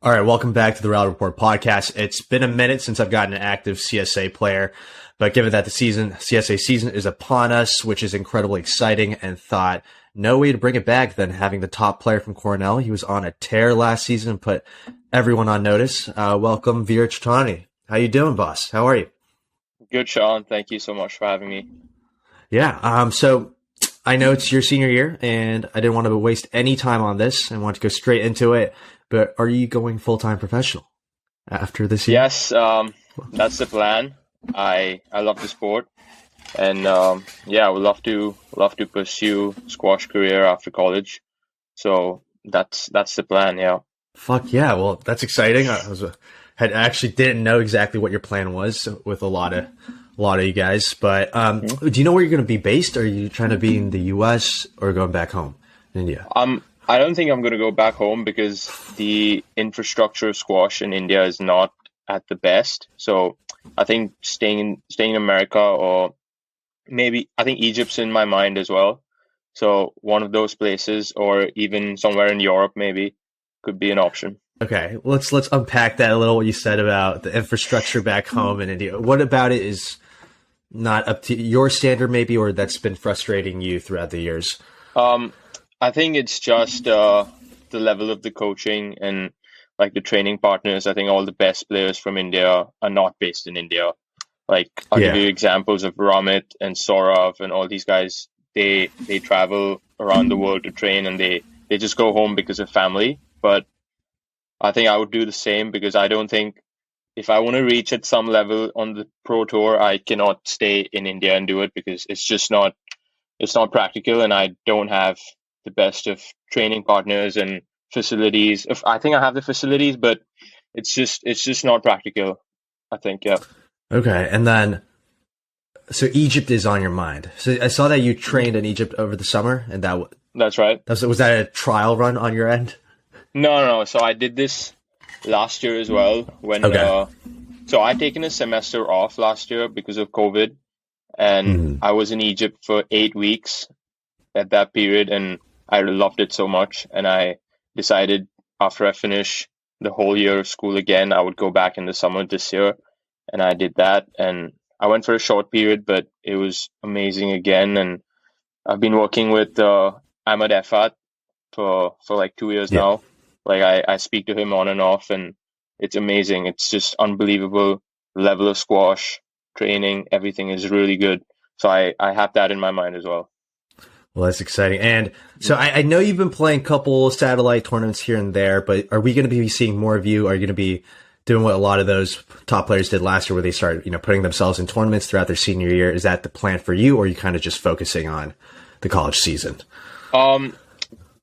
All right, welcome back to the Rally Report podcast. It's been a minute since I've gotten an active CSA player, but given that the CSA season is upon us, which is incredibly exciting, and thought no way to bring it back than having the top player from Cornell. He was on a tear last season and put everyone on notice. Welcome, Veer Chotrani. How you doing, boss? How are you? Good, Sean. Thank you so much for having me. Yeah. So I know it's your senior year, and I didn't want to waste any time on this. I want to go straight into it. But are you going full-time professional after this year? Yes, that's the plan. I love the sport, and I would love to pursue squash career after college. So that's the plan. Yeah. Fuck yeah! Well, that's exciting. Had actually didn't know exactly what your plan was with a lot of you guys. But do you know where you're going to be based? Are you trying to be in the U.S. or going back home in India? I don't think I'm going to go back home because the infrastructure of squash in India is not at the best. So I think staying in America, or maybe I think Egypt's in my mind as well. So one of those places, or even somewhere in Europe, maybe could be an option. Okay, let's unpack that a little. What you said about the infrastructure back home in India. What about it is not up to your standard, maybe, or that's been frustrating you throughout the years? I think it's just the level of the coaching and like the training partners. I think all the best players from India are not based in India. Like I'll give you examples of Ramit and Saurav and all these guys. They travel around the world to train, and they just go home because of family. But I think I would do the same, because I don't think if I want to reach at some level on the pro tour, I cannot stay in India and do it, because it's not practical, and I don't have the best of training partners and facilities. I think I have the facilities, but it's just not practical, I think. Yeah. Okay. And then, so Egypt is on your mind. So I saw that you trained in Egypt over the summer, and that's right. Was that a trial run on your end? No. So I did this last year as well. So I'd taken a semester off last year because of COVID, and I was in Egypt for 8 weeks at that period, and I loved it so much. And I decided after I finish the whole year of school again, I would go back in the summer this year. And I did that. And I went for a short period, but it was amazing again. And I've been working with Ahmed Efat for like 2 years now. Like I speak to him on and off, and it's amazing. It's just unbelievable level of squash, training, everything is really good. So I have that in my mind as well. Well, that's exciting. And so I know you've been playing a couple satellite tournaments here and there, but are we going to be seeing more of you? Are you going to be doing what a lot of those top players did last year, where they started, putting themselves in tournaments throughout their senior year? Is that the plan for you, or are you kind of just focusing on the college season?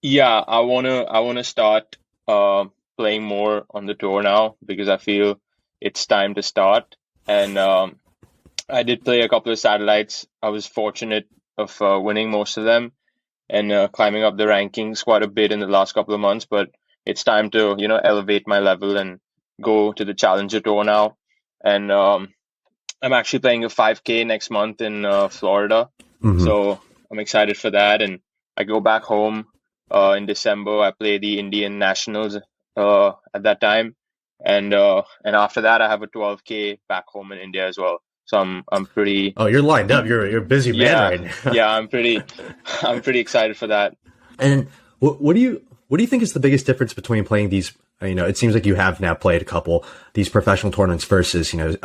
Yeah, I wanna start playing more on the tour now, because I feel it's time to start. And I did play a couple of satellites. I was fortunate of winning most of them and climbing up the rankings quite a bit in the last couple of months. But it's time to elevate my level and go to the Challenger Tour now. And I'm actually playing a 5K next month in Florida, so I'm excited for that. And I go back home in December. I play the Indian Nationals at that time, and after that I have a 12K back home in India as well. So I'm pretty. Oh, you're lined up. You're a busy man right now. Yeah, I'm pretty excited for that. And what do you think is the biggest difference between playing these? It seems like you have now played a couple these professional tournaments versus an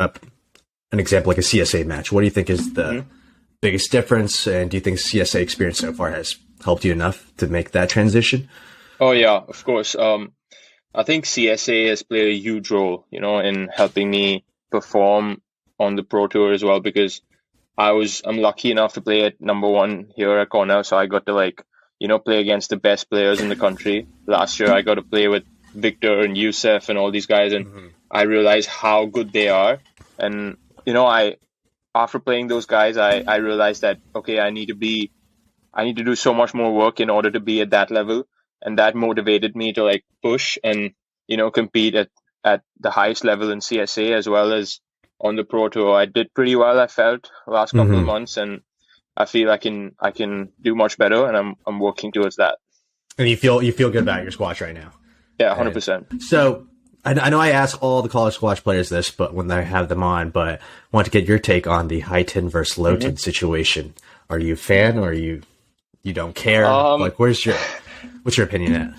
example like a CSA match. What do you think is the biggest difference? And do you think CSA experience so far has helped you enough to make that transition? Oh yeah, of course. I think CSA has played a huge role, in helping me perform on the pro tour as well, because I'm lucky enough to play at number one here at Cornell, so I got to play against the best players in the country. Last year I got to play with Victor and Youssef and all these guys, and I realized how good they are. And after playing those guys, I realized that I need to do so much more work in order to be at that level, and that motivated me to push and compete at the highest level in CSA as well as on the pro tour. I did pretty well, I felt, last couple of months, and I feel I can do much better, and I'm working towards that. And you feel good about your squash right now? Yeah, 100%. So I know I ask all the college squash players this, but when I have them on, but I want to get your take on the high tin versus low tin situation. Are you a fan, or you don't care? Like, what's your opinion at?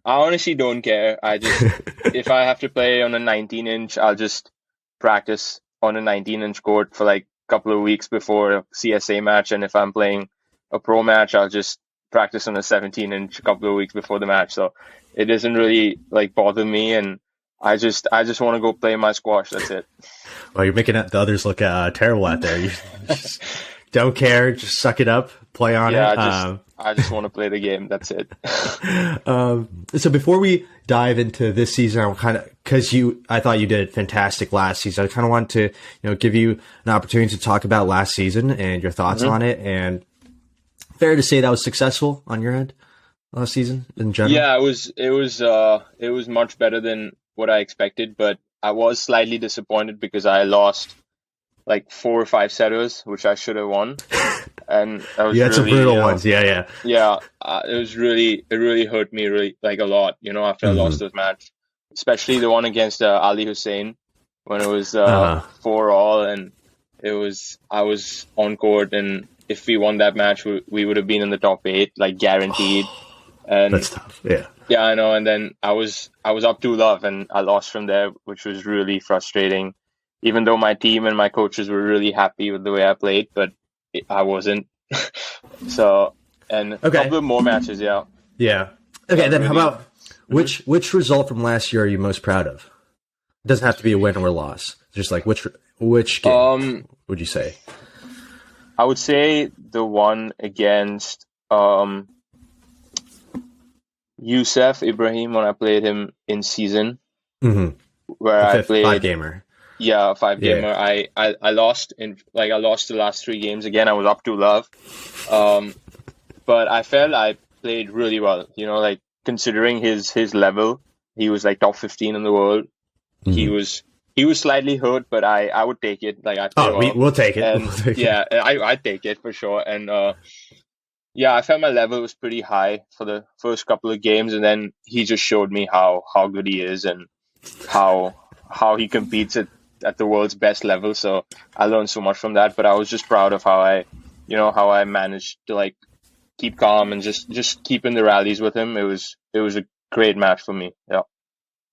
I honestly don't care. I just, if I have to play on a 19-inch, I'll just practice on a 19-inch court for like a couple of weeks before a CSA match. And if I'm playing a pro match, I'll just practice on a 17-inch a couple of weeks before the match. So it doesn't really like bother me. And I just want to go play my squash. That's it. Well, you're making the others look terrible out there. You just don't care. Just suck it up. Play on it. I just want to play the game. That's it. So before we dive into this season, I'm because I thought you did fantastic last season. I kind of want to, give you an opportunity to talk about last season and your thoughts on it. And fair to say that was successful on your end last season in general. Yeah, it was much better than what I expected, but I was slightly disappointed because I lost like 4 or 5 setters, which I should have won. And that was some brutal ones. Yeah. It really hurt me really like a lot, after I lost those match, especially the one against Aly Hussein when it was 4-all, and I was on court, and if we won that match, we would have been in the top 8, like guaranteed. And that's tough. Yeah. Yeah, I know. And then I was up 2-love, and I lost from there, which was really frustrating. Even though my team and my coaches were really happy with the way I played, but I wasn't. So, and a couple of more matches, yeah. Yeah. Okay, then how about which result from last year are you most proud of? It doesn't have to be a win or a loss. Just like which game would you say? I would say the one against Youssef, Ibrahim, when I played him in season, where I played 5-gamer. Yeah, 5-gamer. Yeah. I lost the last 3 games. Again, I was up 2-love. But I felt I played really well. Like considering his level, he was like top 15 in the world. He was slightly hurt, but I would take it. Like we'll take it. And, I'd take it for sure. And I felt my level was pretty high for the first couple of games, and then he just showed me how good he is and how he competes at the world's best level. So I learned so much from that, but I was just proud of how I managed to like keep calm and just keep in the rallies with him. It was a great match for me. Yeah.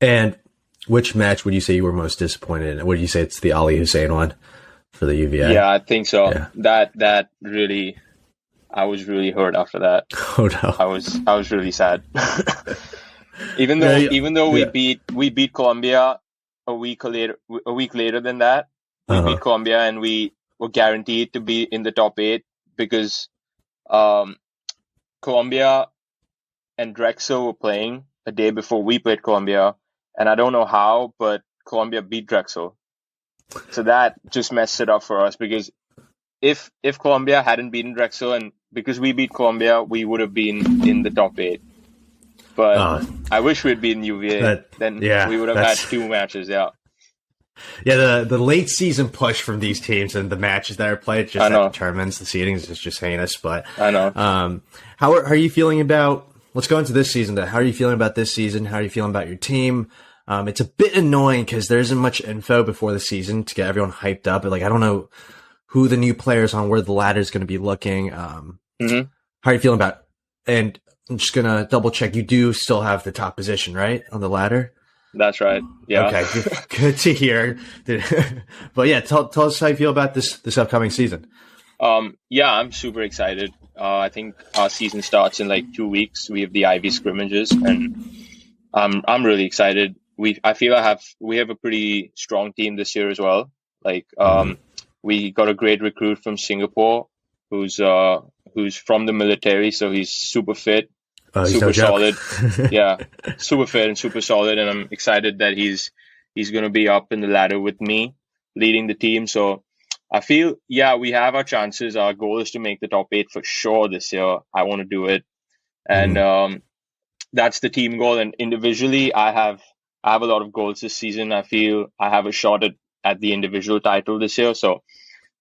And which match would you say you were most disappointed in? Would you say it's the Aly Hussein one for the UVA? Yeah, I think so. Yeah. That really, I was really hurt after that. Oh no. I was really sad. Even though we beat Colombia a week later than that, we beat Colombia, and we were guaranteed to be in the top 8 because Colombia and Drexel were playing a day before we played Colombia, and I don't know how, but Colombia beat Drexel. So that just messed it up for us, because if Colombia hadn't beaten Drexel, and because we beat Colombia, we would have been in the top 8. But I wish we'd beaten UVA. We would have had 2 matches. Yeah. Yeah, the late season push from these teams and the matches that are played that determines the seedings is just heinous. But I know. How are you feeling about? Let's go into this season. How are you feeling about this season? How are you feeling about your team? It's a bit annoying because there isn't much info before the season to get everyone hyped up. But I don't know who the new players on where the ladder is going to be looking. How are you feeling about? And I'm just going to double check. You do still have the top position, right, on the ladder? That's right. Yeah. Okay. Good to hear. But yeah, tell us how you feel about this upcoming season. I'm super excited. I think our season starts in like 2 weeks. We have the Ivy scrimmages, and I'm really excited. I feel we have a pretty strong team this year as well. Like, we got a great recruit from Singapore who's from the military, so he's super fit. Super solid. Yeah, super fit and super solid, and I'm excited that he's going to be up in the ladder with me, leading the team. So I feel, we have our chances. Our goal is to make the top 8 for sure this year. I want to do it, and that's the team goal. And individually, I have a lot of goals this season. I feel I have a shot at the individual title this year. So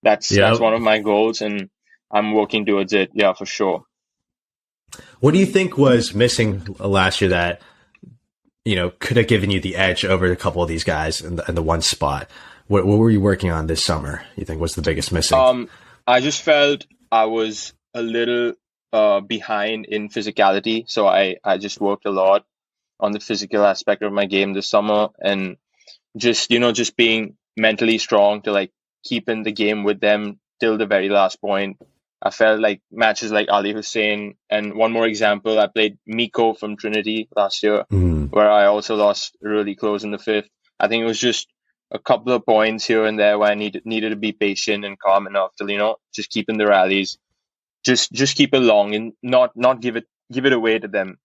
that's one of my goals, and I'm working towards it. Yeah, for sure. What do you think was missing last year that could have given you the edge over a couple of these guys in the one spot? What were you working on this summer, you think was the biggest missing? I just felt I was a little behind in physicality. So I just worked a lot on the physical aspect of my game this summer, and just being mentally strong to like keep in the game with them till the very last point. I felt like matches like Aly Hussein, and one more example, I played Miko from Trinity last year, where I also lost really close in the fifth. I think it was just a couple of points here and there where I needed to be patient and calm enough to just keep in the rallies, just keep it long and not give it away to them.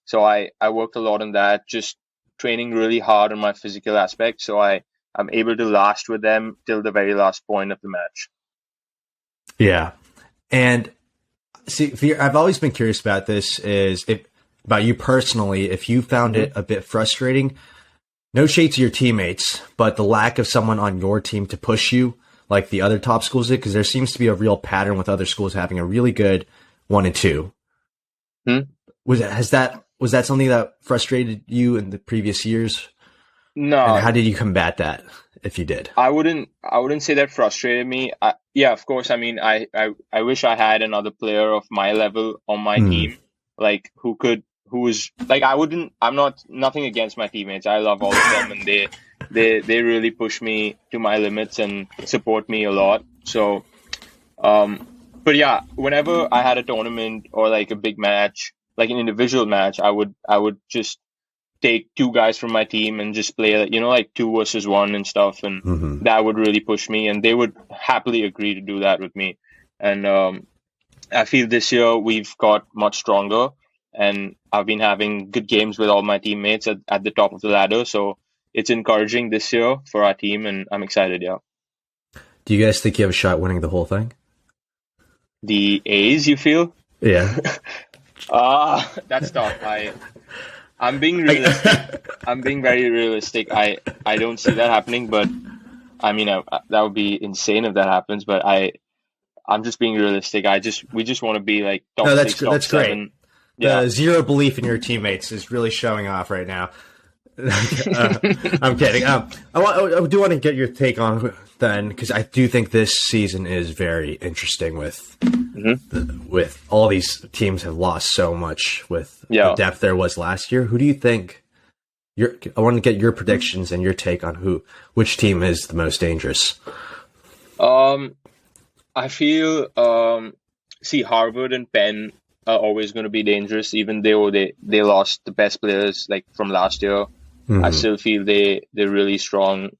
So I worked a lot on that, just training really hard on my physical aspect, so I'm able to last with them till the very last point of the match. Yeah. And see, Veer, I've always been curious about this, about you personally, if you found it a bit frustrating, no shade to your teammates, but the lack of someone on your team to push you like the other top schools did, because there seems to be a real pattern with other schools having a really good 1 and 2. Was that something that frustrated you in the previous years? No. And how did you combat that, if you did? I wouldn't say that frustrated me. Yeah, of course. I mean, I wish I had another player of my level on my team, like who was like, I'm nothing against my teammates. I love all of them, and they really push me to my limits and support me a lot. So, but yeah, whenever I had a tournament or like a big match, like an individual match, I would just take 2 guys from my team and just play, like 2 versus 1 and stuff. And that would really push me, and they would happily agree to do that with me. And I feel this year we've got much stronger, and I've been having good games with all my teammates at the top of the ladder. So it's encouraging this year for our team, and I'm excited. Yeah. Do you guys think you have a shot winning the whole thing? The A's, you feel? Yeah. That's tough. I'm being realistic. I'm being very realistic. I don't see that happening, but I mean, that would be insane if that happens. But I'm just being realistic. We just want to be like top 6, top that's 7. Great. Yeah. Zero belief in your teammates is really showing off right now. I'm kidding. I do want to get your take on then, because I do think this season is very interesting with all these teams have lost so much with the depth there was last year. Who do you think? I want to get your predictions and your take on which team is the most dangerous. I feel Harvard and Penn are always going to be dangerous, even though they lost the best players like from last year. I still feel they're really strong.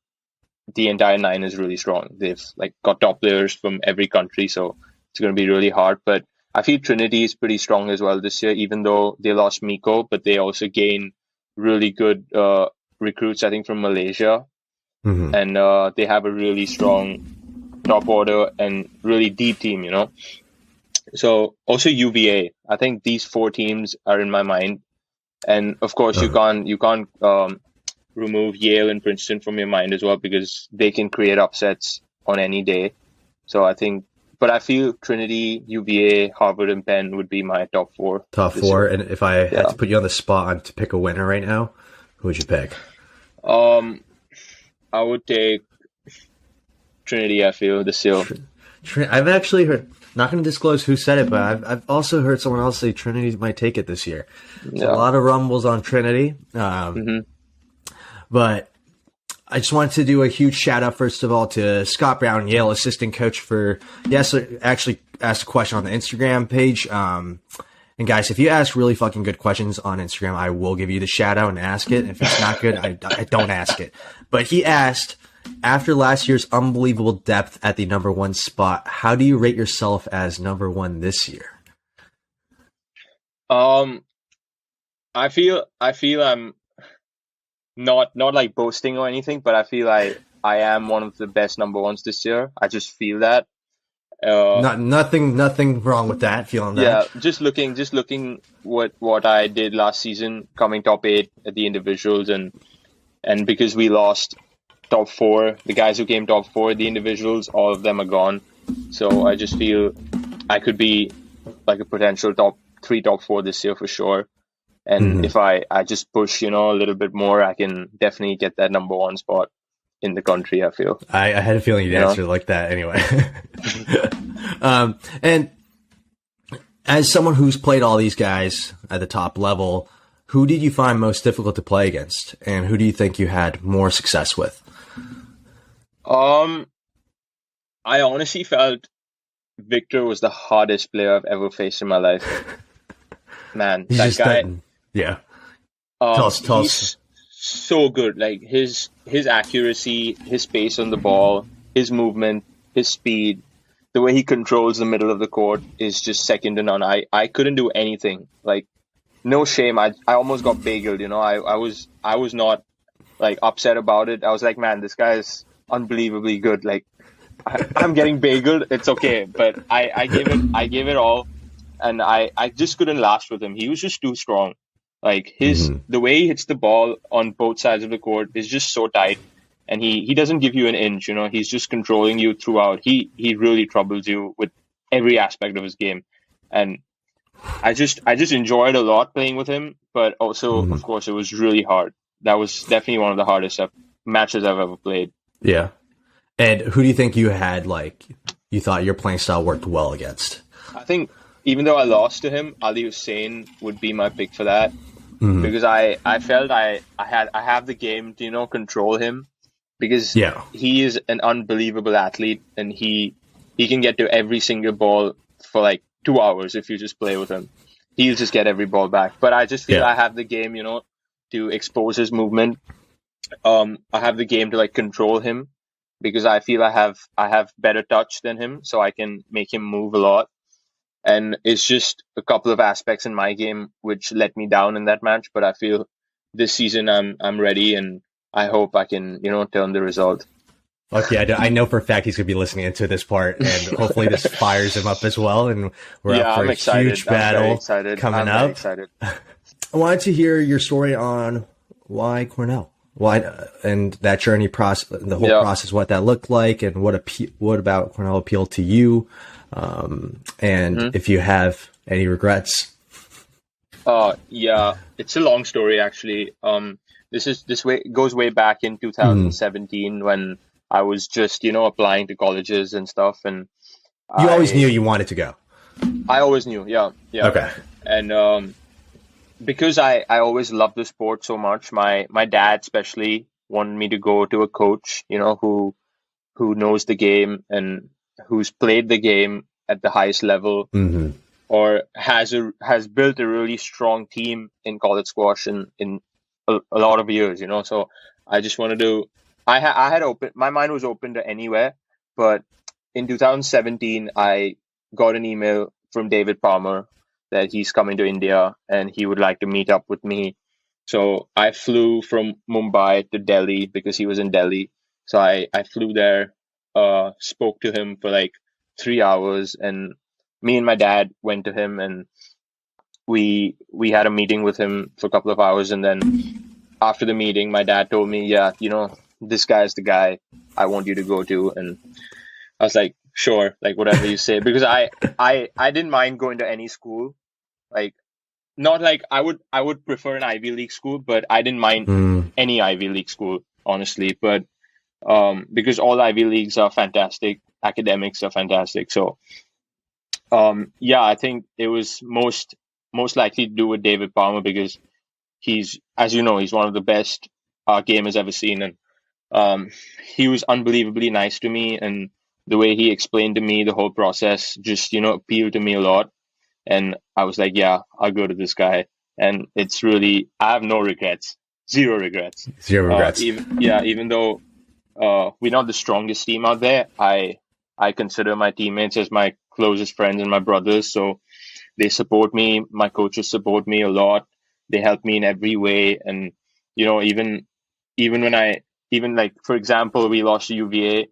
The entire 9 is really strong. They've like got top players from every country, so it's going to be really hard. But I feel Trinity is pretty strong as well this year, even though they lost Miko, but they also gained really good recruits, I think, from Malaysia. And they have a really strong top order and really deep team, So also UVA. I think these 4 teams are in my mind. And of course, you can't remove Yale and Princeton from your mind as well, because they can create upsets on any day. So but I feel Trinity, UVA, Harvard, and Penn would be my top 4. Top 4. And if I had to put you on the spot to pick a winner right now, who would you pick? I would take Trinity. I feel this year. I've actually heard. Not going to disclose who said it, but I've also heard someone else say Trinity might take it this year. So a lot of rumbles on Trinity. But I just wanted to do a huge shout out, first of all, to Scott Brown, Yale assistant coach actually asked a question on the Instagram page. And guys, if you ask really fucking good questions on Instagram, I will give you the shout out and ask it. If it's not good, I don't ask it. But he asked, after last year's unbelievable depth at the number 1 spot, how do you rate yourself as number 1 this year? I feel I'm not like boasting or anything, but I feel I am one of the best number 1s this year. I just feel that. Nothing wrong with that, feeling that. Yeah, just looking what I did last season, coming top 8 at the individuals, and because we lost top 4, the guys who came top 4, the individuals, all of them are gone. So I just feel I could be like a potential top 3, top 4 this year for sure. And if I just push, a little bit more, I can definitely get that number one spot in the country, I feel. I had a feeling you'd answer like that anyway. And as someone who's played all these guys at the top level, who did you find most difficult to play against? And who do you think you had more success with? I honestly felt Victor was the hardest player I've ever faced in my life. Man, that guy. Yeah. Tell us. So good. Like his accuracy, his pace on the ball, his movement, his speed, the way he controls the middle of the court is just second to none. I couldn't do anything. Like, no shame. I almost got bageled, I was not like upset about it. I was like, man, this guy is unbelievably good. Like, I'm getting bageled. It's okay. But I gave it all. And I just couldn't last with him. He was just too strong. Like the way he hits the ball on both sides of the court is just so tight. And he doesn't give you an inch, he's just controlling you throughout. He really troubles you with every aspect of his game. And I just enjoyed a lot playing with him, but also, of course, it was really hard. That was definitely one of the hardest matches I've ever played. Yeah. And who do you think you had, you thought your playing style worked well against? I think even though I lost to him, Aly Hussein would be my pick for that. Because I felt I have the game to, control him. Because he is an unbelievable athlete, and he can get to every single ball for 2 hours if you just play with him. He'll just get every ball back. But I just feel I have the game, to expose his movement. I have the game to control him, because I feel I have better touch than him, so I can make him move a lot. And it's just a couple of aspects in my game which let me down in that match. But I feel this season I'm ready, and I hope I can, turn the result. Okay, I know for a fact he's going to be listening into this part, and hopefully this fires him up as well. And we're up for a huge battle coming up. Excited. I wanted to hear your story on why Cornell, and that journey process, the whole process, what that looked like, and what about Cornell appealed to you, and if you have any regrets. It's a long story actually. Goes way back in 2017 when I was just, applying to colleges and stuff. And you always knew you wanted to go. I always knew. Yeah. Okay. And, because I always loved the sport so much, my dad especially wanted me to go to a coach, who knows the game and who's played the game at the highest level, or has built a really strong team in college squash in a lot of years, So I just wanted to. I had my mind was open to anywhere, but in 2017 I got an email from David Palmer that he's coming to India and he would like to meet up with me. So I flew from Mumbai to Delhi because he was in Delhi. So I flew there, spoke to him for 3 hours, and me and my dad went to him, and we had a meeting with him for a couple of hours. And then after the meeting, my dad told me, this guy's the guy I want you to go to. And I was like, sure, whatever you say, because I didn't mind going to any school. Not I would prefer an Ivy League school, but I didn't mind any Ivy League school, honestly. But because all Ivy Leagues are fantastic, academics are fantastic. So I think it was most likely to do with David Palmer, because he's, as you know, he's one of the best our game has ever seen. And he was unbelievably nice to me, and the way he explained to me the whole process just, appealed to me a lot. And I was like, yeah, I'll go to this guy. And it's really, I have no regrets. Zero regrets. Even though we're not the strongest team out there, I consider my teammates as my closest friends and my brothers. So they support me. My coaches support me a lot. They help me in every way. And, even when for example, we lost to UVA,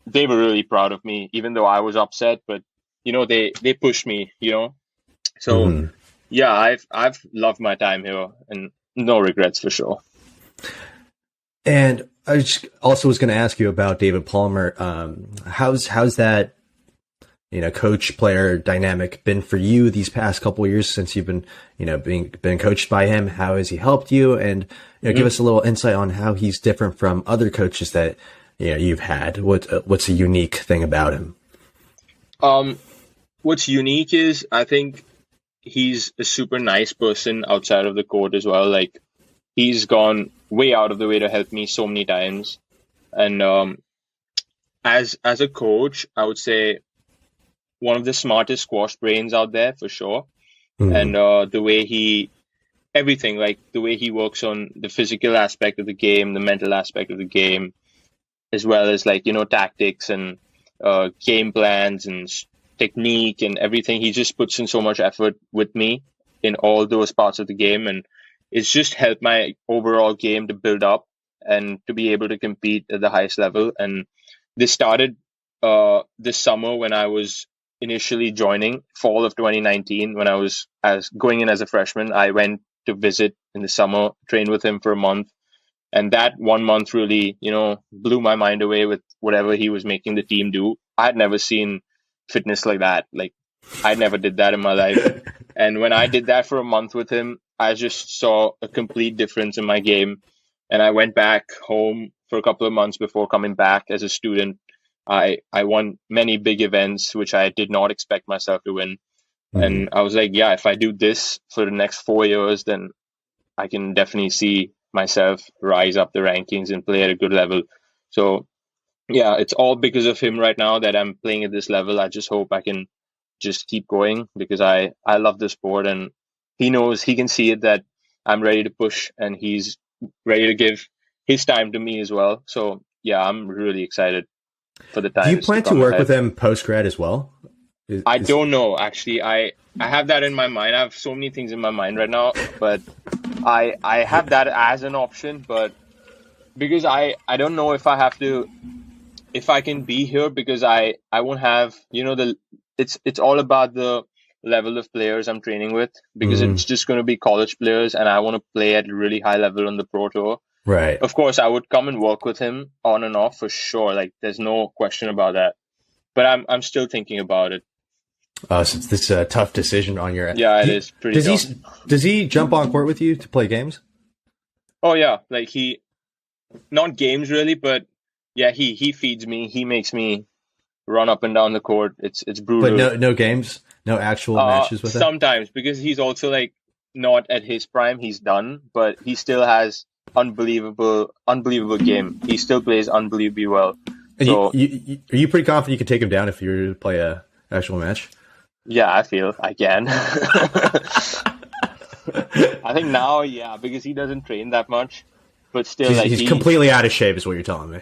they were really proud of me, even though I was upset, but they pushed me, So I've loved my time here, and no regrets for sure. And I also was going to ask you about David Palmer. How's that coach player dynamic been for you these past couple of years since you've been, been coached by him? How has he helped you? And, give us a little insight on how he's different from other coaches that, you've had. What's a unique thing about him? What's unique is I think he's a super nice person outside of the court as well. Like, he's gone way out of the way to help me so many times. And as a coach, I would say one of the smartest squash brains out there for sure. And the way everything, like the way he works on the physical aspect of the game, the mental aspect of the game, as well as like, tactics and game plans and technique and everything. He just puts in so much effort with me in all those parts of the game. And it's just helped my overall game to build up and to be able to compete at the highest level. And this started this summer when I was initially joining, fall of 2019, when I was going in as a freshman. I went to visit in the summer, trained with him for a month. And that 1 month really, blew my mind away with whatever he was making the team do. I had never seen fitness like that. Like, I never did that in my life. And when I did that for a month with him, I just saw a complete difference in my game. And I went back home for a couple of months before coming back as a student. I won many big events, which I did not expect myself to win. And I was like, yeah, if I do this for the next 4 years, then I can definitely see myself rise up the rankings and play at a good level. So yeah, it's all because of him right now that I'm playing at this level. I just hope I can just keep going because I love the sport, and he knows, he can see it that I'm ready to push, and he's ready to give his time to me as well. So yeah, I'm really excited for the time. Do you plan to work with him post grad as well? I don't know, actually. I have that in my mind. I have so many things in my mind right now, but I have that as an option, but because I don't know if I can be here, because I won't have, it's all about the level of players I'm training with, because it's just going to be college players, and I want to play at a really high level on the pro tour. Right. Of course, I would come and work with him on and off for sure. Like, there's no question about that. But I'm still thinking about it. So this is a tough decision on your end. Yeah, it is pretty tough. Does he jump on court with you to play games? Oh yeah, like not games really, but yeah, he feeds me. He makes me run up and down the court. It's brutal. But no games, no actual matches with him? Sometimes, because he's also like not at his prime. He's done, but he still has unbelievable game. He still plays unbelievably well. And so, are you pretty confident you could take him down if you were to play a actual match? Yeah, I feel I can. I think now, yeah, because he doesn't train that much, but still, he's completely out of shape, is what you're telling me.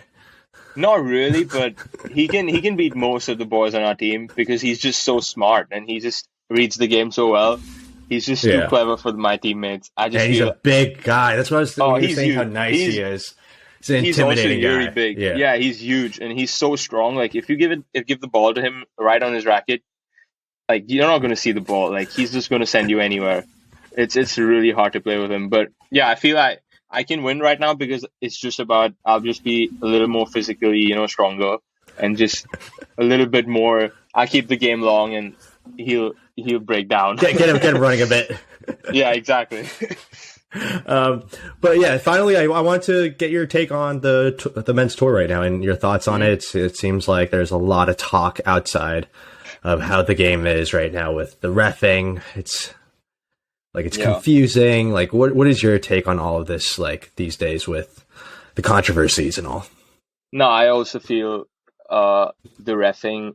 Not really, but he can beat most of the boys on our team because he's just so smart and he just reads the game so well. He's just too clever for my teammates. He's a big guy. That's what I was saying. Huge. How nice he is. He's an intimidating guy. Really big. Yeah, he's huge and he's so strong. Like, if you give the ball to him right on his racket, like, you're not going to see the ball. Like, he's just going to send you anywhere. It's really hard to play with him. But yeah, I feel like I can win right now because it's just about, I'll just be a little more physically, stronger and just a little bit more. I keep the game long and he'll break down. Get him running a bit. Yeah, exactly. But yeah, finally, I want to get your take on the men's tour right now and your thoughts on it. It seems like there's a lot of talk outside of how the game is right now with the reffing. It's confusing. Like, what is your take on all of this, like, these days with the controversies and all? No, I also feel the reffing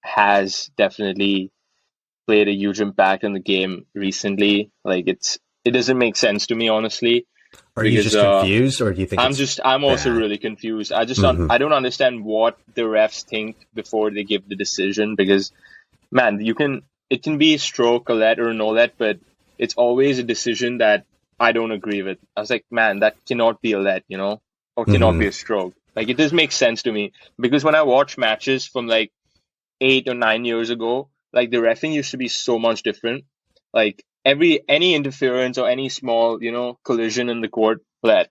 has definitely played a huge impact on the game recently. Like, it doesn't make sense to me, honestly. Are you just confused, or do you think I'm also really confused. I just I don't understand what the refs think before they give the decision, because, man, it can be a stroke, a let, or a no let, but it's always a decision that I don't agree with. I was like, man, that cannot be a let, or cannot be a stroke. Like, it doesn't make sense to me, because when I watch matches from like 8 or 9 years ago, like, the reffing used to be so much different. Like, any interference or any small, collision in the court, let.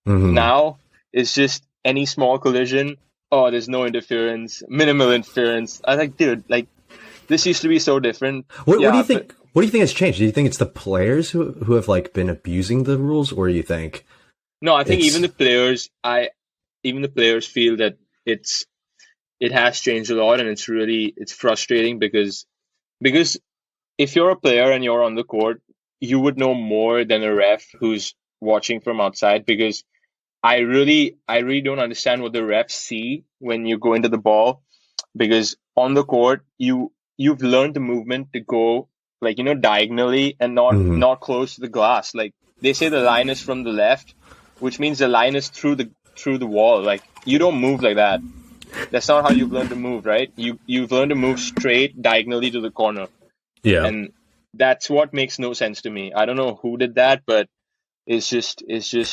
Now it's just any small collision, oh, there's no interference, minimal interference. I was like, dude, like this used to be so different. What do you think? What do you think has changed? Do you think it's the players who have like been abusing the rules, or you think? No, I think even the players feel that it has changed a lot, and it's frustrating because if you're a player and you're on the court, you would know more than a ref who's watching from outside, because I really don't understand what the refs see when you go into the ball, because on the court you've learned the movement to go like, you know, diagonally and not close to the glass. Like they say the line is from the left, which means the line is through the wall. Like you don't move like that. That's not how you've learned to move, right? You've learned to move straight diagonally to the corner. Yeah. And that's what makes no sense to me. I don't know who did that, but it's just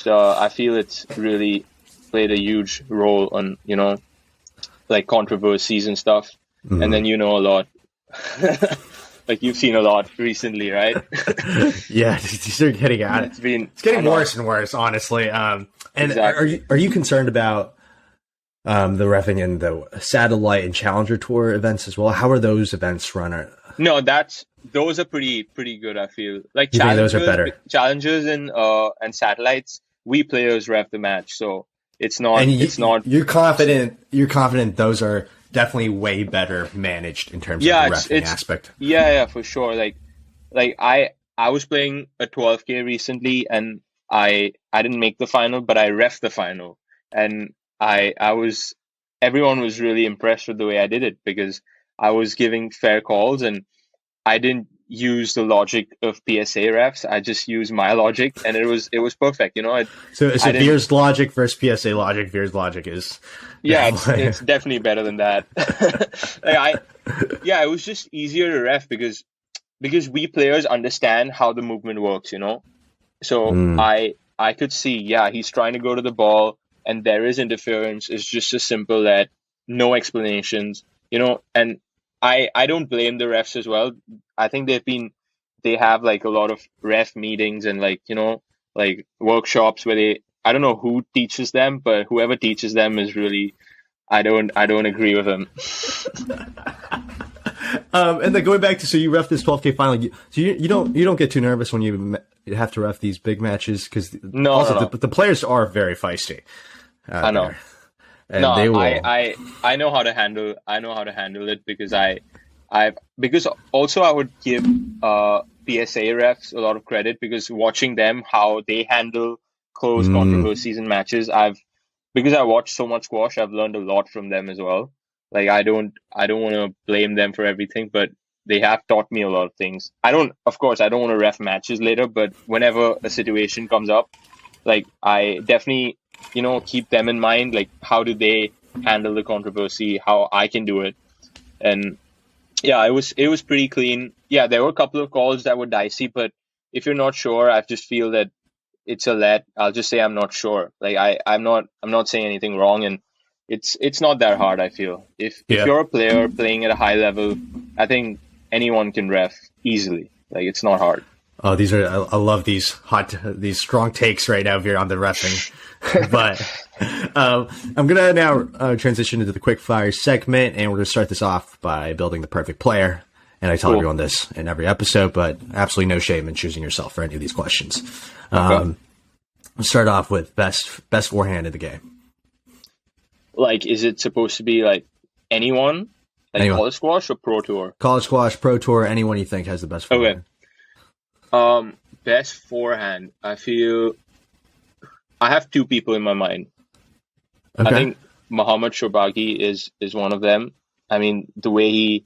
I feel it's really played a huge role on, you know, like controversies and stuff. And then you know a lot. Like you've seen a lot recently, right? Yeah, these are getting out. It's getting worse and worse, honestly. And exactly. Are you concerned about the reffing in the satellite and Challenger Tour events as well? How are those events run? No, those are pretty good. I feel like those are better. Challengers and satellites, we players ref the match, so it's not. It's not. You're confident. You're confident those are definitely way better managed in terms of the reffing aspect. Yeah, for sure. Like I was playing a 12K recently, and I didn't make the final, but I reffed the final, and everyone was really impressed with the way I did it, because I was giving fair calls and I didn't use the logic of PSA refs. I just used my logic, and it was perfect. You know. So Veer's logic versus PSA logic. Veer's logic is it's definitely better than that. It was just easier to ref because we players understand how the movement works. You know, so I could see he's trying to go to the ball, and there is interference. It's just as simple that no explanations. You know, and I don't blame the refs as well. I think they have like a lot of ref meetings and like, you know, like workshops where I don't know who teaches them, but whoever teaches them is really, I don't agree with them. And then going back to, so you ref this 12K final, so you don't get too nervous when you have to ref these big matches, because no. The players are very feisty. I know. And they will. I know how to handle. I know how to handle it, because because also I would give PSA refs a lot of credit, because watching them how they handle close controversies in matches, because I watch so much squash, I've learned a lot from them as well. Like I don't want to blame them for everything, but they have taught me a lot of things. Of course I don't want to ref matches later, but whenever a situation comes up, like I definitely, you know, keep them in mind, like how do they handle the controversy, how I can do it. And yeah, it was pretty clean. Yeah, there were a couple of calls that were dicey, but if you're not sure, I just feel that it's a let. I'll just say I'm not sure. Like I'm not saying anything wrong, and it's not that hard, I feel. If you're a player playing at a high level, I think anyone can ref easily. Like it's not hard. Oh, I love these strong takes right now, Veer, on the reffing. But I'm going to now transition into the quick fire segment, and we're going to start this off by building the perfect player. And I tell everyone this in every episode, but absolutely no shame in choosing yourself for any of these questions. Okay. We'll start off with best forehand in the game. Like, is it supposed to be like anyone? Like college squash or pro tour? College squash, pro tour, anyone you think has the best forehand. Okay. Best forehand. I feel I have two people in my mind. Okay. I think Mohammad Shobagi is one of them. I mean, the way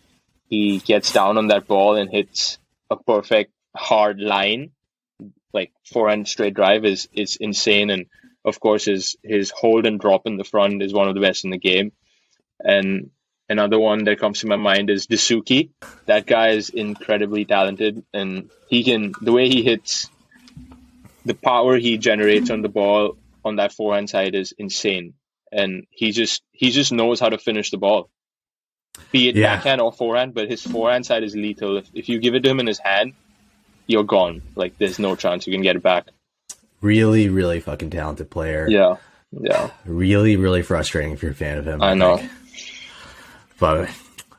he gets down on that ball and hits a perfect hard line, like forehand straight drive is insane. And of course, his hold and drop in the front is one of the best in the game. And another one that comes to my mind is Dasuki. That guy is incredibly talented, and the way he hits, the power he generates on the ball on that forehand side is insane. And he just knows how to finish the ball, be it backhand or forehand. But his forehand side is lethal. If you give it to him in his hand, you're gone. Like there's no chance you can get it back. Really, really fucking talented player. Yeah. Yeah, Really, really frustrating if you're a fan of him. I know. think. But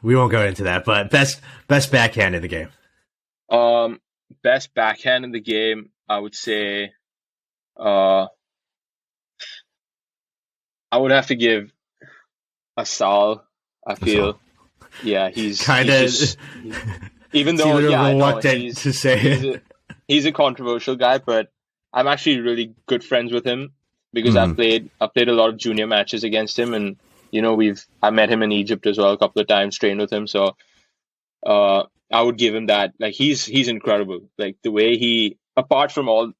we won't go into that. But best backhand in the game. Best backhand in the game, I would say. I would have to give Asal. I feel, yeah, he's Kind just, of. even though, yeah, I know to say it. He's a controversial guy, but I'm actually really good friends with him because Mhm. I played a lot of junior matches against him, and I met him in Egypt as well a couple of times, trained with him, so I would give him that. Like he's incredible. Like the way he, apart from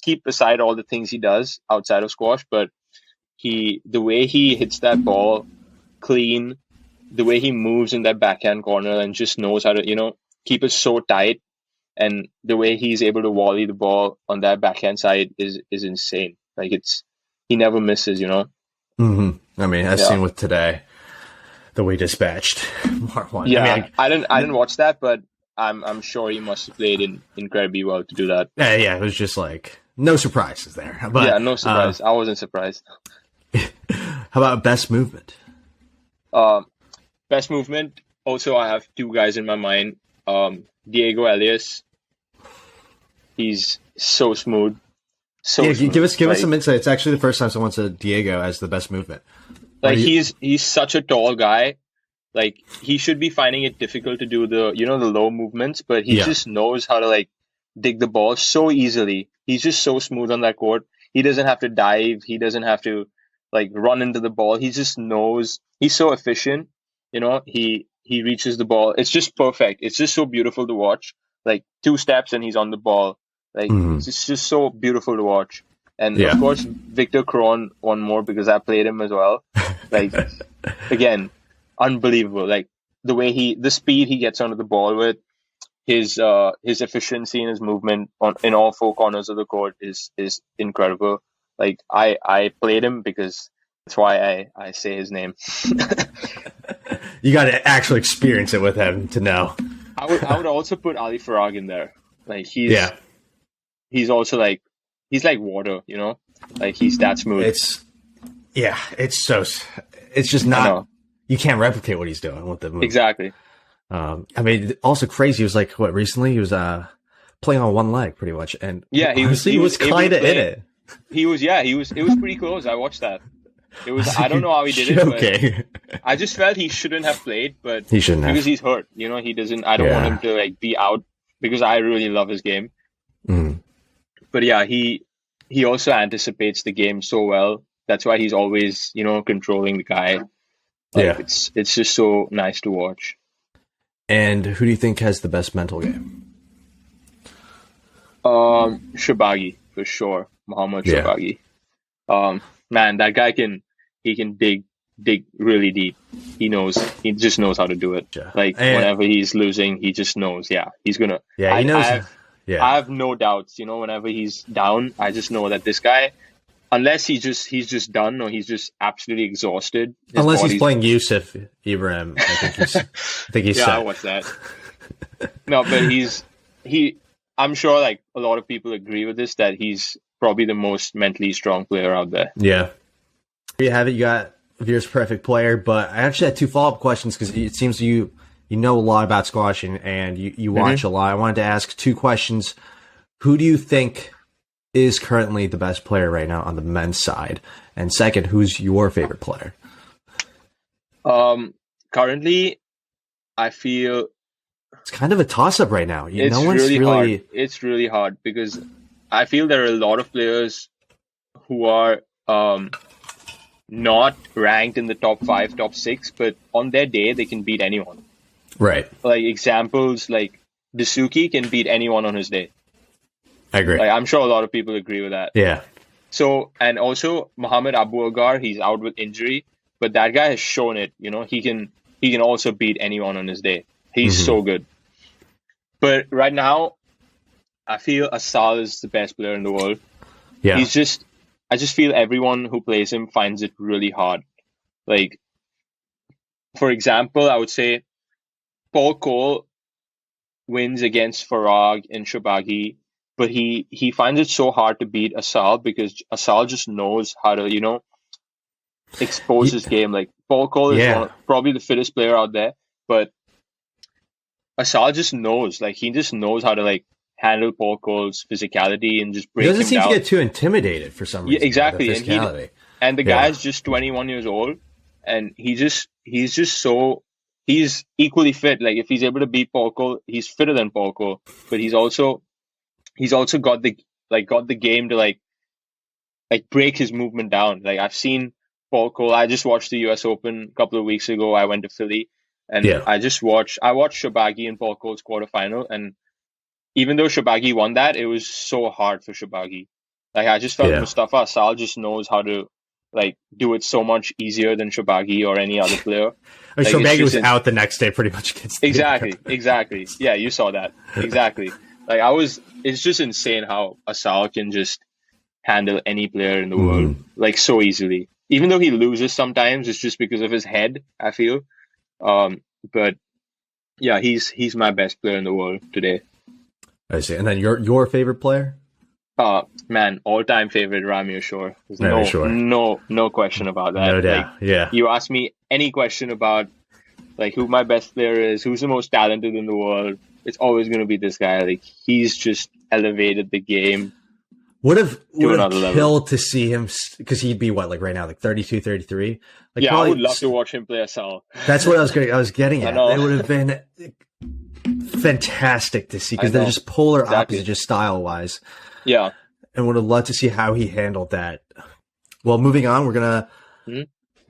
keep aside all the things he does outside of squash, but the way he hits that ball clean, the way he moves in that backhand corner and just knows how to, keep it so tight, and the way he's able to volley the ball on that backhand side is insane. Like he never misses, Mm-hmm. I mean, as Yeah. seen with today, the way dispatched Mark one. Yeah, I mean, I didn't watch that, but I'm sure he must have played incredibly well to do that. yeah, it was just like no surprises there. But Yeah, no surprise. I wasn't surprised. how about best movement? Best movement. Also, I have two guys in my mind. Diego Elias. He's so smooth. So smooth. Give us some insight. It's actually the first time someone said Diego as the best movement. Like he's such a tall guy. Like he should be finding it difficult to do the low movements, but he just knows how to like dig the ball so easily. He's just so smooth on that court. He doesn't have to dive. He doesn't have to like run into the ball. He just knows. He's so efficient. He reaches the ball. It's just perfect. It's just so beautiful to watch. Like 2 steps and he's on the ball. Like it's just so beautiful to watch. And of course, Victor Crouin one more because I played him as well. Like again, unbelievable. Like the speed he gets onto the ball with, his efficiency and his movement in all 4 corners of the court is incredible. Like I played him because that's why I say his name. You got to actually experience it with him to know. I would also put Ali Farag in there. Like he's also like he's like water, like he's that smooth. It's just not. You can't replicate what he's doing with the move. Exactly. I mean, also crazy. He was like recently he was playing on one leg pretty much, and he was kind of in it. He was it was pretty close. I watched that. It was I don't know how he did it. Okay. But I just felt he shouldn't have played, but he shouldn't because have. he's hurt. He doesn't. I don't want him to like be out because I really love his game. But yeah, he also anticipates the game so well. That's why he's always controlling the guy. Like, it's just so nice to watch. And who do you think has the best mental game? Shabagi for sure. Muhammad Shabagi. Man, that guy can dig really deep. He just knows how to do it. Yeah. Like whenever he's losing, he just knows. Yeah, he's gonna. Yeah, he knows. I have no doubts. Whenever he's down, I just know that this guy, unless he's just done or he's just absolutely exhausted. Unless he's playing Youssef, Ibrahim, I think he's yeah, set. I watched that. No, but I'm sure like a lot of people agree with this that he's probably the most mentally strong player out there. Yeah. There you have it. You got Veer's perfect player, but I actually had 2 follow-up questions because it seems you know a lot about squashing and you watch a lot. I wanted to ask 2 questions. Who do you think is currently the best player right now on the men's side? And second, who's your favorite player? Currently, I feel it's kind of a toss-up right now. It's really hard because I feel there are a lot of players who are not ranked in the top 5, top 6, but on their day they can beat anyone. Right. Like examples like Dasuki can beat anyone on his day. I agree. Like, I'm sure a lot of people agree with that. Yeah. So, and also Muhammad Abu Agar, he's out with injury, but that guy has shown it. He can also beat anyone on his day. He's so good. But right now, I feel Asal is the best player in the world. Yeah. I just feel everyone who plays him finds it really hard. Like, for example, I would say Paul Cole wins against Farag and Shabagi but he finds it so hard to beat Asal because Asal just knows how to, expose his game. Like Paul Cole is probably the fittest player out there, but Asal just knows, like he just knows how to like handle Paul Cole's physically and just break him down. He doesn't seem to get too intimidated for some reason. Yeah, exactly. And the guy's Yeah. just 21 years old, and he's equally fit. Like if he's able to beat Paul Cole, he's fitter than Paul Cole, but he's also got the game to like break his movement down. Like I've seen Paul Cole. I just watched the US Open a couple of weeks ago. I went to Philly, and I watched Shabagi and Paul Cole's quarterfinal, and even though Shabagi won that, it was so hard for Shabagi. Like I just felt Mustafa Asal just knows how to like do it so much easier than Shabagi or any other player. Like Shabagi was out the next day pretty much against Exactly. Yeah, you saw that. Exactly. Like it's just insane how Asal can just handle any player in the world like so easily. Even though he loses sometimes, it's just because of his head, I feel. But yeah, he's my best player in the world today. I see. And then your favorite player? Man, all-time favorite, Ramy Ashore. No question about that. No doubt. Like, you ask me any question about like who my best player is, who's the most talented in the world, it's always going to be this guy. Like he's just elevated the game. Would have killed to see him, because he'd be what, like right now, like 32, 33? Like, yeah, I would love to watch him play Asal. That's what I was getting at. It would have been fantastic to see, because they're just polar opposite, just style-wise. Yeah. And would have loved to see how he handled that. Well, moving on, we're going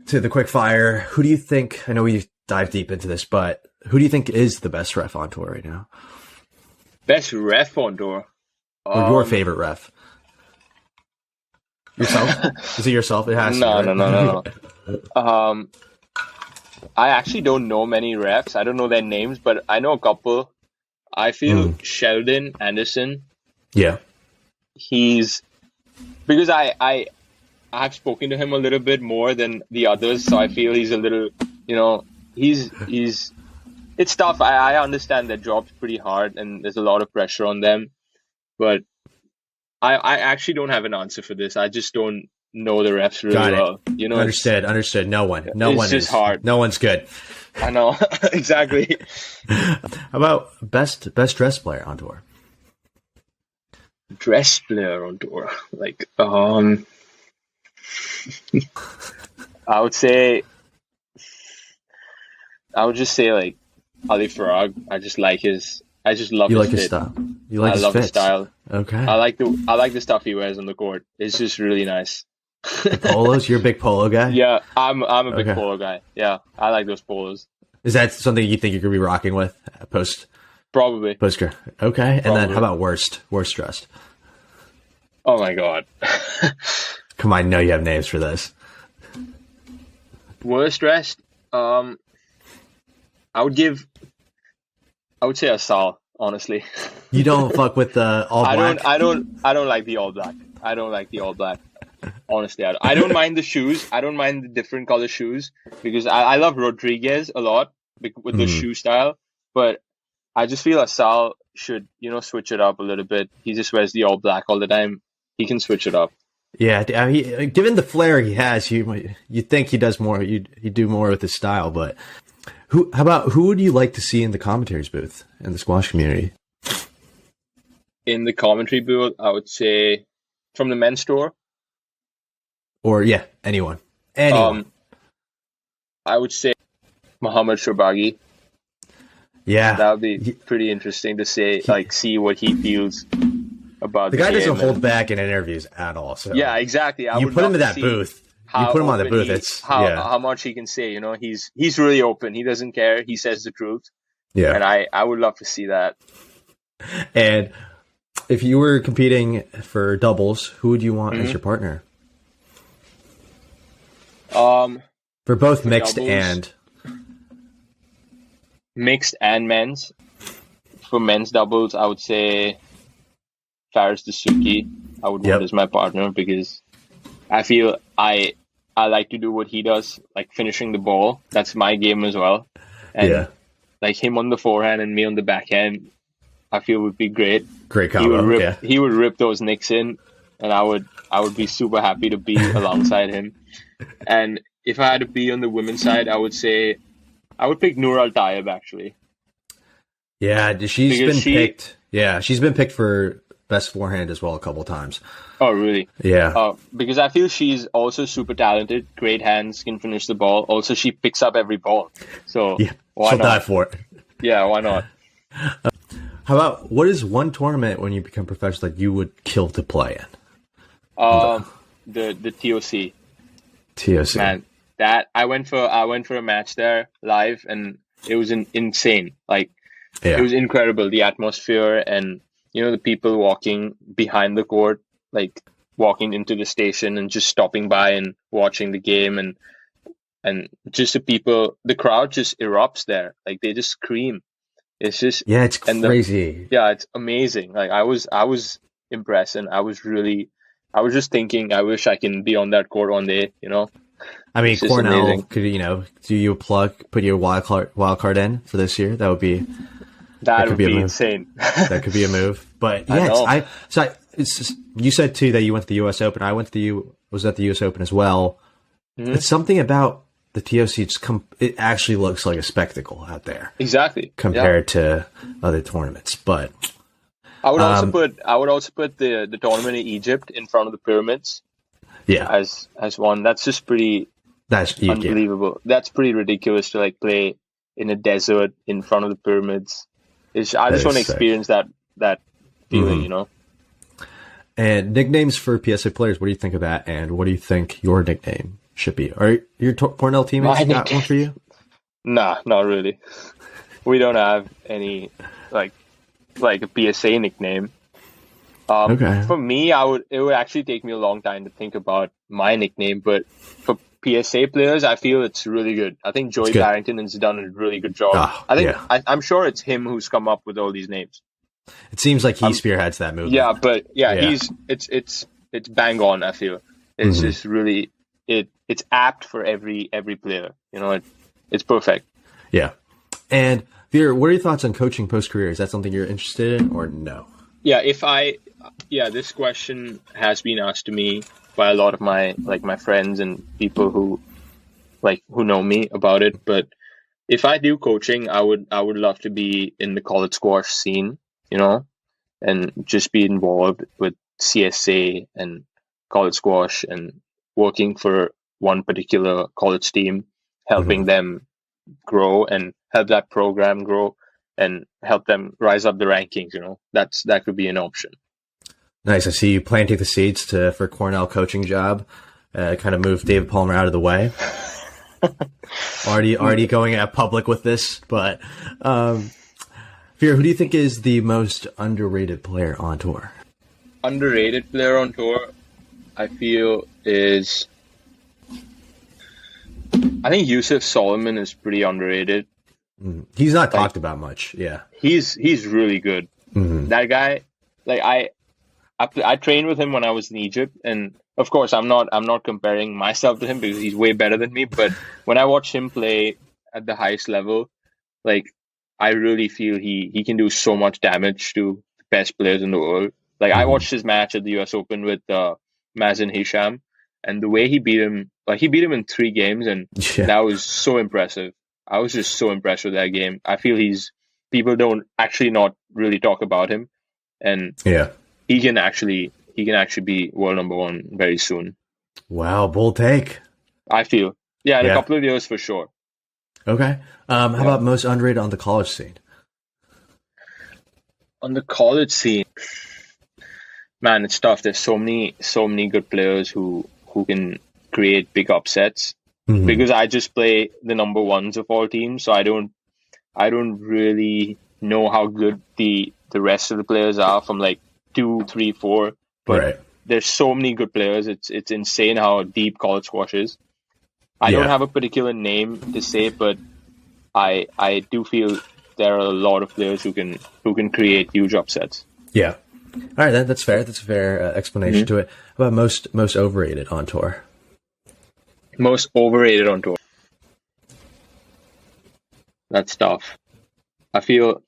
to the quick fire. Who do you think, I know we dive deep into this, but who do you think is the best ref on tour right now? Best ref on tour? Or your favorite ref? Yourself? Is it yourself? It has to be, right? No. I actually don't know many refs. I don't know their names, but I know a couple. I feel Sheldon Anderson. Yeah. Because I've spoken to him a little bit more than the others, so I feel he's a little, it's tough. I understand their job's pretty hard and there's a lot of pressure on them, but I actually don't have an answer for this. I just don't know the refs really well. Understood. No one is hard. No one's good. I know. Exactly. How about best dress player on tour? Dress player on tour. Like, I would just say like Ali Farag. I just love his style. You like his love his style. Okay. I like the stuff he wears on the court. It's just really nice. The polos? You're a big polo guy? Yeah, I'm a big polo guy. Yeah, I like those polos. Is that something you think you could be rocking with post? Probably. Okay. Probably. And then how about worst dressed? Oh my god. Come on, I know you have names for this. Worst dressed? I would say Asal, honestly. You don't fuck with the all black? I don't like the all black. I don't like the all black. Honestly, I don't mind the shoes. I don't mind the different color shoes because I love Rodriguez a lot with the shoe style. But I just feel Asal should, switch it up a little bit. He just wears the all black all the time. He can switch it up. Yeah, given the flair he has, you think he does more. He'd do more with his style. But who would you like to see in the commentaries booth in the squash community? In the commentary booth, I would say from the men's tour. Or anyone. I would say Mohammad Shabagi. Yeah, that would be pretty interesting to say, see what he feels about the guy. Doesn't hold back in interviews at all. So yeah, exactly. You put him in that booth. You put him on the booth. It's how much he can say. He's really open. He doesn't care. He says the truth. Yeah, and I would love to see that. And if you were competing for doubles, who would you want as your partner? For both mixed doubles, and men's. For men's doubles, I would say Faris Dasuki. I would want as my partner because I feel I like to do what he does, like finishing the ball. That's my game as well. And like him on the forehand and me on the backhand, I feel would be great. Great combo. He would rip those nicks in, and I would be super happy to be alongside him. And if I had to be on the women's side, I would say I would pick Noor Al Tayeb actually. Yeah, she's been picked for best forehand as well a couple of times. Oh, really? Yeah. Because I feel she's also super talented, great hands, can finish the ball. Also, she picks up every ball. So why she'll not? die for it. Yeah, why not? How about, what is one tournament when you become professional that you would kill to play in? The TOC. TOC. Man, that I went for a match there live, and it was insane. Like, it was incredible. The atmosphere and, you know, the people walking behind the court, like walking into the station and just stopping by and watching the game, and just the crowd just erupts there. Like, they just scream. It's just it's crazy. It's amazing. Like, I was impressed, and I was just thinking, I wish I can be on that court one day, you know. I mean, Cornell could, you know, do you put your wild card in for this year? That would be insane. That could be a move. But you said too that you went to the U.S. Open. I was at the U.S. Open as well. Mm-hmm. It's something about the TOC. It actually looks like a spectacle out there. Exactly. Compared to other tournaments, but I would also put the tournament in Egypt in front of the pyramids. Yeah. As one. That's just that's unbelievable. Yeah. That's pretty ridiculous to like play in a desert in front of the pyramids. I just want to experience that feeling, you know. And nicknames for PSA players, what do you think of that? And what do you think your nickname should be? Are your Cornell teammates got one for you? Nah, not really. We don't have any like a PSA nickname. For me, it would actually take me a long time to think about my nickname, but for PSA players, I feel it's really good. I think Joey Barrington has done a really good job. I'm sure it's him who's come up with all these names. It seems like he spearheads that movement. Yeah, but it's bang on. I feel it's just really it's apt for every player. You know, it's perfect. Yeah. And Veer, what are your thoughts on coaching post career? Is that something you're interested in or no? Yeah, this question has been asked to me by a lot of my friends and people who know me about it. But if I do coaching, I would love to be in the college squash scene, you know, and just be involved with CSA and college squash and working for one particular college team, helping them grow and help that program grow and help them rise up the rankings, you know. That could be an option. Nice. I see you planting the seeds for Cornell coaching job. Kind of move David Palmer out of the way. already going at public with this, but Veer, who do you think is the most underrated player on tour? Underrated player on tour, I feel I think Youssef Solomon is pretty underrated. He's not talked about much. Yeah, he's really good. That guy, I trained with him when I was in Egypt, and of course I'm not comparing myself to him because he's way better than me. But when I watch him play at the highest level, I really feel he can do so much damage to the best players in the world. I watched his match at the U.S. Open with Mazen Hisham, and the way he beat him in 3 games, and that was so impressive. I was just so impressed with that game. I feel people don't actually not really talk about him, and he can actually be world number 1 very soon. Wow, bold take. I feel in a couple of years for sure. Okay. How about most underrated on the college scene? On the college scene, man, it's tough. There's so many good players who can create big upsets. Because I just play the number 1s of all teams, so I don't really know how good the rest of the players are from 2, 3, 4. But there's so many good players. It's insane how deep college squash is. I don't have a particular name to say, but I do feel there are a lot of players who can create huge upsets. Yeah. All right, that's fair. That's a fair explanation to it. How about most overrated on tour? Most overrated on tour. That's tough. I feel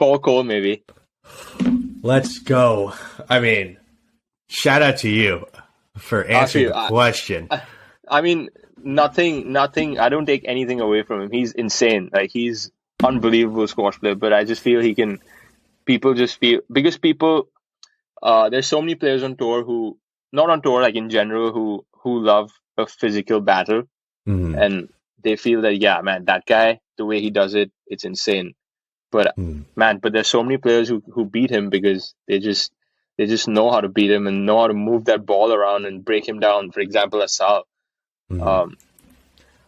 Paul Cole, maybe. Let's go. I mean, shout out to you for answering the question. I mean, nothing. I don't take anything away from him. He's insane. Like, he's unbelievable squash player. But I just feel he can. People just feel because people. There's so many players on tour who, not on tour, like in general, who love a physical battle, and they feel that, yeah, man, that guy, the way he does it, it's insane. But but there's so many players who beat him because they just know how to beat him and know how to move that ball around and break him down. For example, Asal. Of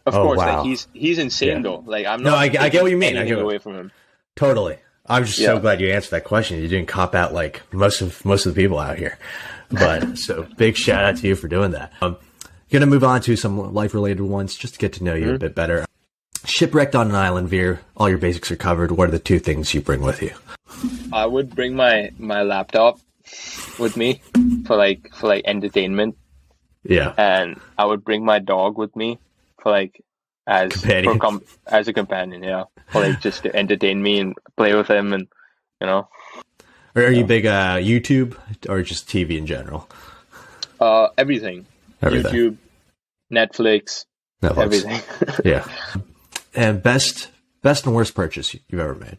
course, wow. like he's insane though. Like, I'm not. No, I get what you mean. I get away from him. Totally. I'm just so glad you answered that question. You didn't cop out like most of the people out here. But so big shout out to you for doing that. Gonna move on to some life related ones just to get to know you a bit better. Shipwrecked on an island, Veer. All your basics are covered. What are the two things you bring with you? I would bring my laptop with me for like entertainment. Yeah. And I would bring my dog with me for like as a companion, yeah. For like just to entertain me and play with him, and you know. Are you big YouTube or just TV in general? Everything. YouTube, Netflix. Everything. Yeah. And best and worst purchase you've ever made?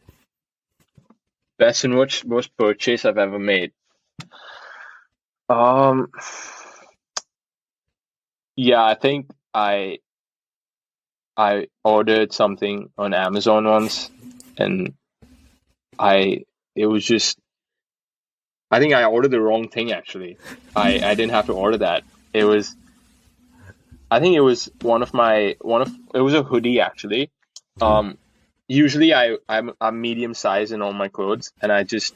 Best and worst purchase I've ever made. Yeah, I think I ordered something on Amazon once, and I think I ordered the wrong thing, actually. I didn't have to order that. It was it was a hoodie, actually. Usually I'm medium size in all my clothes, and I just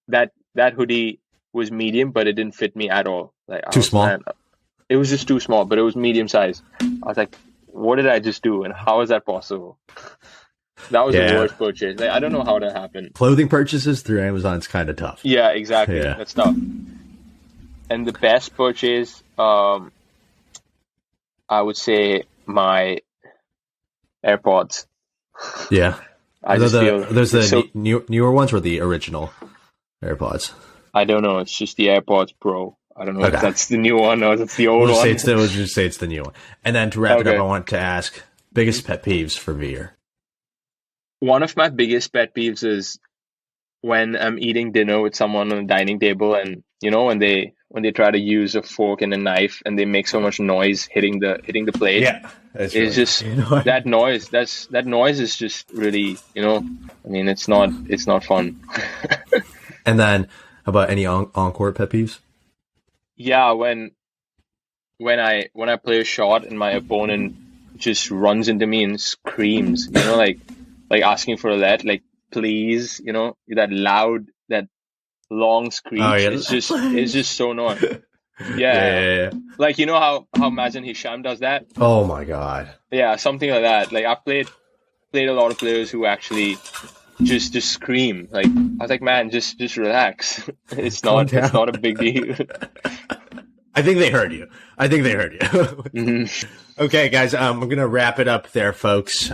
that hoodie was medium, but it didn't fit me at all. Like, too small. Man, it was just too small, but it was medium size. I was like, what did I just do, and how is that possible? That was the worst purchase. Like, I don't know how that happened. Clothing purchases through Amazon is kind of tough. Yeah, exactly. Yeah. That's tough. And the best purchase, I would say my AirPods. Yeah. Those the newer ones or the original AirPods? I don't know. It's just the AirPods Pro. I don't know if that's the new one or if it's the old one. We'll just say it's the new one. And then to wrap it up, I want to ask biggest pet peeves for Veer. One of my biggest pet peeves is when I'm eating dinner with someone on a dining table, and you know, when they try to use a fork and a knife and they make so much noise hitting the plate. Yeah, it's really, just that noise. That noise is just really, you know. I mean, it's not fun. And then, how about any on-court pet peeves? Yeah, when I play a shot and my opponent just runs into me and screams, you know, like asking for a let, like, please, you know, that loud, that long screech. It's just so annoying. Yeah. Like, you know how Mazen Hisham does that? Oh my god. Yeah, something like that. Like, I played a lot of players who actually just scream. Like, I was like, man, just relax. It's not a big deal. I think they heard you. Mm-hmm. Okay, guys, I'm gonna wrap it up there, folks.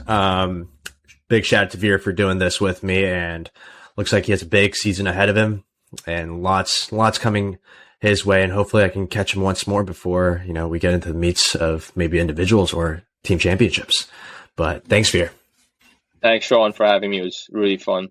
Big shout out to Veer for doing this with me, and looks like he has a big season ahead of him, and lots coming his way, and hopefully I can catch him once more before, you know, we get into the meets of maybe individuals or team championships. But thanks, Veer. Thanks, Sean, for having me. It was really fun.